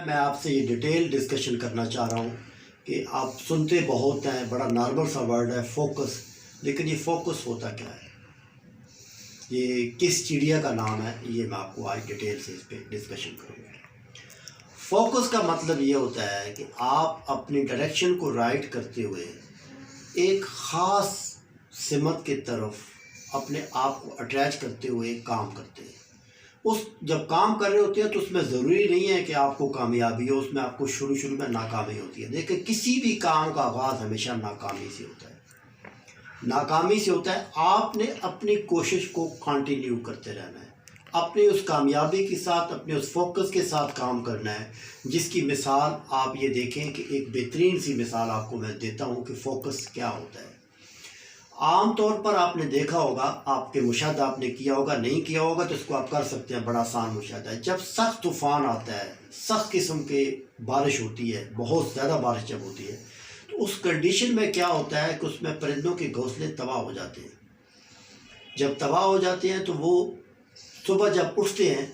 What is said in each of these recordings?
میں آپ سے یہ ڈیٹیل ڈسکشن کرنا چاہ رہا ہوں کہ آپ سنتے بہت ہیں، بڑا نارمل سا ورڈ ہے فوکس، لیکن یہ فوکس ہوتا کیا ہے، یہ کس چڑیا کا نام ہے، یہ میں آپ کو آج ڈیٹیل سے اس پہ ڈسکشن کروں گا۔ فوکس کا مطلب یہ ہوتا ہے کہ آپ اپنی ڈائریکشن کو رائٹ کرتے ہوئے ایک خاص سمت کی طرف اپنے آپ کو اٹیچ کرتے ہوئے کام کرتے ہیں۔ جب کام کر رہے ہوتے ہیں تو اس میں ضروری نہیں ہے کہ آپ کو کامیابی ہو، اس میں آپ کو شروع میں ناکامی ہوتی ہے۔ دیکھیں، کسی بھی کام کا آغاز ہمیشہ ناکامی سے ہوتا ہے، ناکامی سے ہوتا ہے۔ آپ نے اپنی کوشش کو کنٹینیو کرتے رہنا ہے، اپنی اس کامیابی کے ساتھ، اپنے اس فوکس کے ساتھ کام کرنا ہے، جس کی مثال آپ یہ دیکھیں کہ ایک بہترین سی مثال آپ کو میں دیتا ہوں کہ فوکس کیا ہوتا ہے۔ عام طور پر آپ نے دیکھا ہوگا، آپ کے مشاہدہ آپ نے کیا ہوگا، نہیں کیا ہوگا تو اس کو آپ کر سکتے ہیں، بڑا آسان مشاہدہ ہے۔ جب سخت طوفان آتا ہے، سخت قسم کے بارش ہوتی ہے، بہت زیادہ بارش جب ہوتی ہے، تو اس کنڈیشن میں کیا ہوتا ہے کہ اس میں پرندوں کے گھونسلے تباہ ہو جاتے ہیں۔ جب تباہ ہو جاتے ہیں تو وہ صبح جب اٹھتے ہیں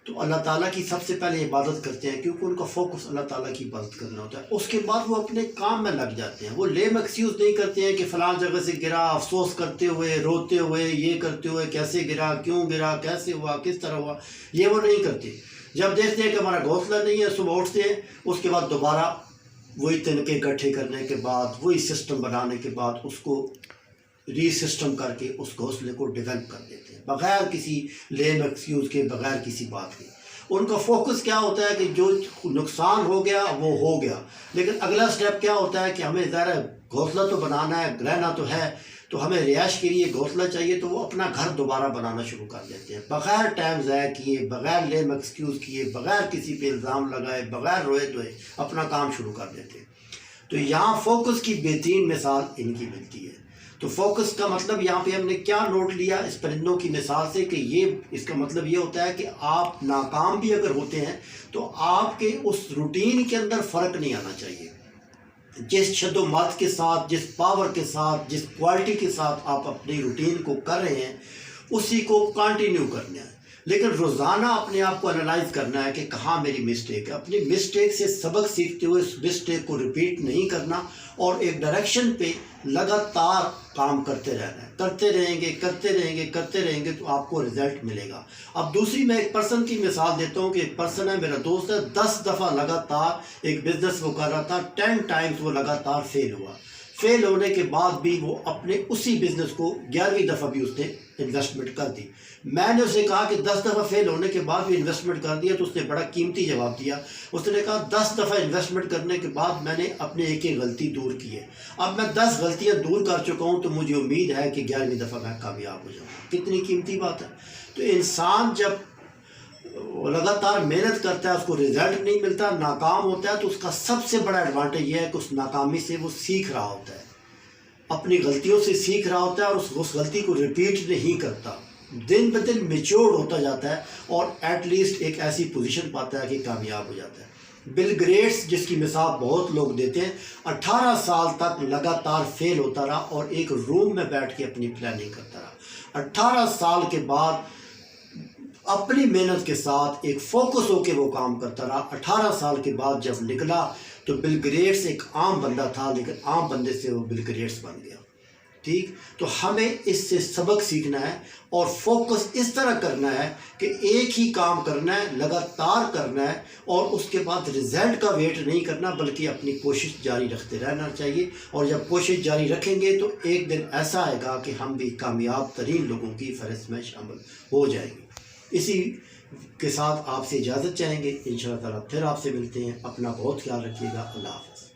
تو اللہ تعالیٰ کی سب سے پہلے عبادت کرتے ہیں، کیونکہ ان کا فوکس اللہ تعالیٰ کی عبادت کرنا ہوتا ہے۔ اس کے بعد وہ اپنے کام میں لگ جاتے ہیں، وہ لیم ایکسکیوز نہیں کرتے ہیں کہ فلاں جگہ سے گرا، افسوس کرتے ہوئے، روتے ہوئے، یہ کرتے ہوئے کیسے گرا، کیوں گرا، کیسے ہوا، کس طرح ہوا، یہ وہ نہیں کرتے۔ جب دیکھتے ہیں کہ ہمارا گھونسلہ نہیں ہے، صبح اٹھتے ہیں، اس کے بعد دوبارہ وہی تنکے اکٹھے کرنے کے بعد، وہی سسٹم بنانے کے بعد اس کو ری سسٹم کر کے اس گھونسلے کو ڈیولپ کر دیتے ہیں، بغیر کسی لیم ایکسکیوز کے، بغیر کسی بات کے۔ ان کا فوکس کیا ہوتا ہے کہ جو نقصان ہو گیا وہ ہو گیا، لیکن اگلا سٹیپ کیا ہوتا ہے کہ ہمیں ظاہر ہے گھونسلہ تو بنانا ہے، رہنا تو ہے، تو ہمیں رہائش کے لیے گھونسلہ چاہیے، تو وہ اپنا گھر دوبارہ بنانا شروع کر دیتے ہیں، بغیر ٹائم ضائع کیے، بغیر لیم ایکسکیوز کیے، بغیر کسی پہ الزام لگائے، بغیر روئے دھوئے اپنا کام شروع کر دیتے ہیں۔ تو یہاں فوکس کی بہترین مثال ان کی ملتی ہے۔ تو فوکس کا مطلب یہاں پہ ہم نے کیا نوٹ لیا اس پرندوں کی مثال سے، کہ اس کا مطلب یہ ہوتا ہے کہ آپ ناکام بھی اگر ہوتے ہیں تو آپ کے اس روٹین کے اندر فرق نہیں آنا چاہیے۔ جس شد و مت کے ساتھ، جس پاور کے ساتھ، جس کوالٹی کے ساتھ آپ اپنی روٹین کو کر رہے ہیں، اسی کو کنٹینیو کرنا ہے، لیکن روزانہ اپنے آپ کو انالائز کرنا ہے کہ کہاں میری مسٹیک ہے۔ اپنی مسٹیک سے سبق سیکھتے ہوئے اس مسٹیک کو ریپیٹ نہیں کرنا، اور ایک ڈائریکشن پہ لگاتار کام کرتے رہنا ہے، کرتے رہیں گے تو آپ کو رزلٹ ملے گا۔ اب دوسری میں ایک پرسن کی مثال دیتا ہوں کہ ایک پرسن ہے، میرا دوست ہے، 10 دفعہ لگاتار ایک بزنس وہ کر رہا تھا، 10 ٹائمز وہ لگاتار فیل ہوا۔ فیل ہونے کے بعد بھی وہ اپنے اسی بزنس کو 11ویں دفعہ بھی اس نے انویسٹمنٹ کر دی۔ میں نے اسے کہا کہ 10 دفعہ فیل ہونے کے بعد بھی انویسٹمنٹ کر دیا، تو اس نے بڑا قیمتی جواب دیا۔ اس نے کہا 10 دفعہ انویسٹمنٹ کرنے کے بعد میں نے اپنے ایک غلطی دور کی ہے، اب میں 10 غلطیاں دور کر چکا ہوں، تو مجھے امید ہے کہ 11ویں دفعہ میں کامیاب ہو جاؤں۔ کتنی قیمتی بات ہے۔ تو انسان جب لگاتار محنت کرتا ہے، اس کو رزلٹ نہیں ملتا، ناکام ہوتا ہے، تو اس کا سب سے بڑا ایڈوانٹیج یہ ہے کہ اس ناکامی سے وہ سیکھ رہا ہوتا ہے، اپنی غلطیوں سے سیکھ رہا ہوتا ہے، اور اس غلطی کو ریپیٹ نہیں کرتا، دن بدن میچور ہوتا جاتا ہے، اور ایٹ لیسٹ ایک ایسی پوزیشن پاتا ہے کہ کامیاب ہو جاتا ہے۔ بل گیٹس جس کی مثال بہت لوگ دیتے ہیں، 18 سال تک لگاتار فیل ہوتا رہا اور ایک روم میں بیٹھ کے اپنی پلاننگ کرتا رہا۔ 18 سال کے بعد اپنی محنت کے ساتھ ایک فوکس ہو کے وہ کام کرتا رہا۔ 18 سال کے بعد جب نکلا تو بل گیٹس ایک عام بندہ تھا، لیکن عام بندے سے وہ بل گیٹس بن گیا۔ ٹھیک، تو ہمیں اس سے سبق سیکھنا ہے، اور فوکس اس طرح کرنا ہے کہ ایک ہی کام کرنا ہے، لگاتار کرنا ہے، اور اس کے بعد رزلٹ کا ویٹ نہیں کرنا، بلکہ اپنی کوشش جاری رکھتے رہنا چاہیے۔ اور جب کوشش جاری رکھیں گے تو ایک دن ایسا آئے گا کہ ہم بھی کامیاب ترین لوگوں کی فہرست میں شامل ہو جائیں گے۔ اسی کے ساتھ آپ سے اجازت چاہیں گے، انشاءاللہ تعالیٰ پھر آپ سے ملتے ہیں۔ اپنا بہت خیال رکھیے گا۔ اللہ حافظ۔